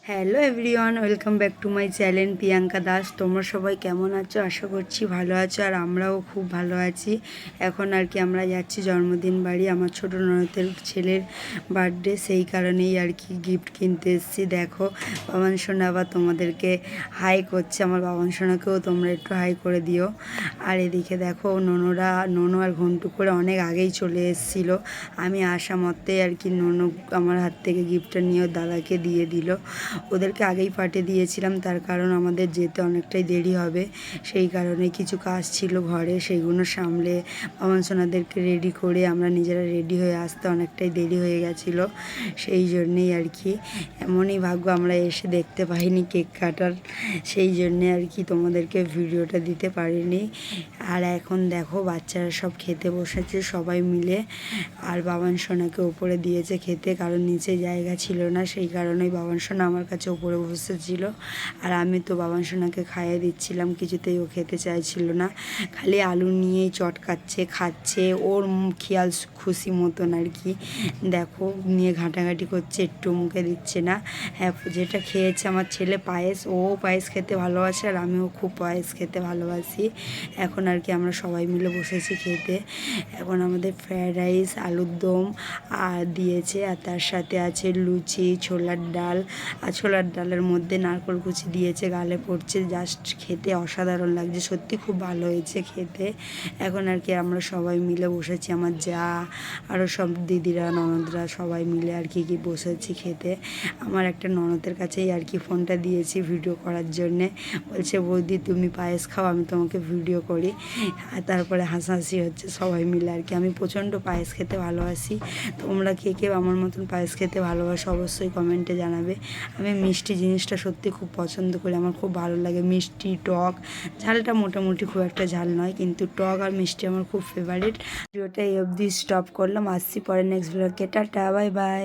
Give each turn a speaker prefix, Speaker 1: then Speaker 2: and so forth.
Speaker 1: Hello everyone, welcome back to my channel Priyanka Das. তোমরা সবাই কেমন আছো? আশা করছি ভালো আছো, আর আমরাও খুব ভালো আছি। এখন আর কি আমরা যাচ্ছি জন্মদিন বাড়ি, আমার ছোটো ননদের ছেলের বার্থডে, সেই কারণেই আর কি গিফট কিনতে এসেছি। দেখো বাবান সোনা আবার তোমাদেরকে হাই করছে, আমার বাবান সোনাকেও তোমরা একটু হাই করে দিও। আর এদিকে দেখো ননু আর ঘন্টু করে অনেক আগেই চলে এসেছিলো। আমি আসা মতেই আর কি ননু আমার হাত থেকে গিফটটা নিয়ে দাদাকে দিয়ে দিল। ওদেরকে আগেই পাঠিয়ে দিয়েছিলাম, তার কারণ আমাদের যেতে অনেকটাই দেরি হবে, সেই কারণে কিছু কাজ ছিল ঘরে, সেইগুলো সামলে বাবান সোনাদেরকে রেডি করে আমরা নিজেরা রেডি হয়ে আসতে অনেকটাই দেরি হয়ে গেছিলো। সেই জন্যেই আর কি এমনই ভাগ্য আমরা এসে দেখতে পাইনি কেক কাটার, সেই জন্যে আর কি তোমাদেরকে ভিডিওটা দিতে পারিনি। আর এখন দেখো বাচ্চারা সব খেতে বসেছে সবাই মিলে, আর বাবান সোনাকে ওপরে দিয়েছে খেতে, কারণ নিচে জায়গা ছিল না, সেই কারণেই বাবান সোনা আমার কাছে ওপরে বসেছিল। আর আমি তো বাবান সোনাকে খাইয়ে দিচ্ছিলাম, কিছুতেই ও খেতে চাইছিল না, খালি আলু নিয়েই চটকাচ্ছে খাচ্ছে ওর খেয়াল খুশি মতন আর কি। দেখো নিয়ে ঘাঁটাঘাঁটি করছে, একটু মুখে দিচ্ছে না। হ্যাঁ, যেটা খেয়েছে আমার ছেলে পায়েস, ও পায়েস খেতে ভালোবাসে আর আমিও খুব পায়েস খেতে ভালোবাসি। এখন আর কি আমরা সবাই মিলে বসেছি খেতে। এখন আমাদের ফ্রায়েড রাইস, আলুর দম আর দিয়েছে, আর তার সাথে আছে লুচি, ছোলার ডাল, আর ছোলার ডালের মধ্যে নারকেল কুচি দিয়েছে, গালে পড়ছে, জাস্ট খেতে অসাধারণ লাগছে, সত্যি খুব ভালো হয়েছে খেতে। এখন আর কি আমরা সবাই মিলে বসেছি, আমার যা আরও সব দিদিরা ননদরা সবাই মিলে আর কি বসেছি খেতে। আমার একটা ননদের কাছেই আর কি ফোনটা দিয়েছি ভিডিও করার জন্যে, বলছে বৌদি তুমি পায়েস খাও, আমি তোমাকে ভিডিও করি। আর তারপরে হাসাহাসি হচ্ছে সবাই মিলে আর কি। আমি প্রচণ্ড পায়েস খেতে ভালোবাসি, তোমরা কে কে আমার মতন পায়েস খেতে ভালোবাসো অবশ্যই কমেন্টে জানাবে। আমি মিষ্টি জিনিসটা সত্যি খুব পছন্দ করি, আমার খুব ভালো লাগে মিষ্টি, টক, ঝালটা মোটামুটি খুব একটা ঝাল নয়, কিন্তু টক আর মিষ্টি আমার খুব ফেভারিট। ভিডিওটা এই অবধি স্টপ করলাম, আসছি পরে নেক্সট ব্লগে। Tata, bye bye.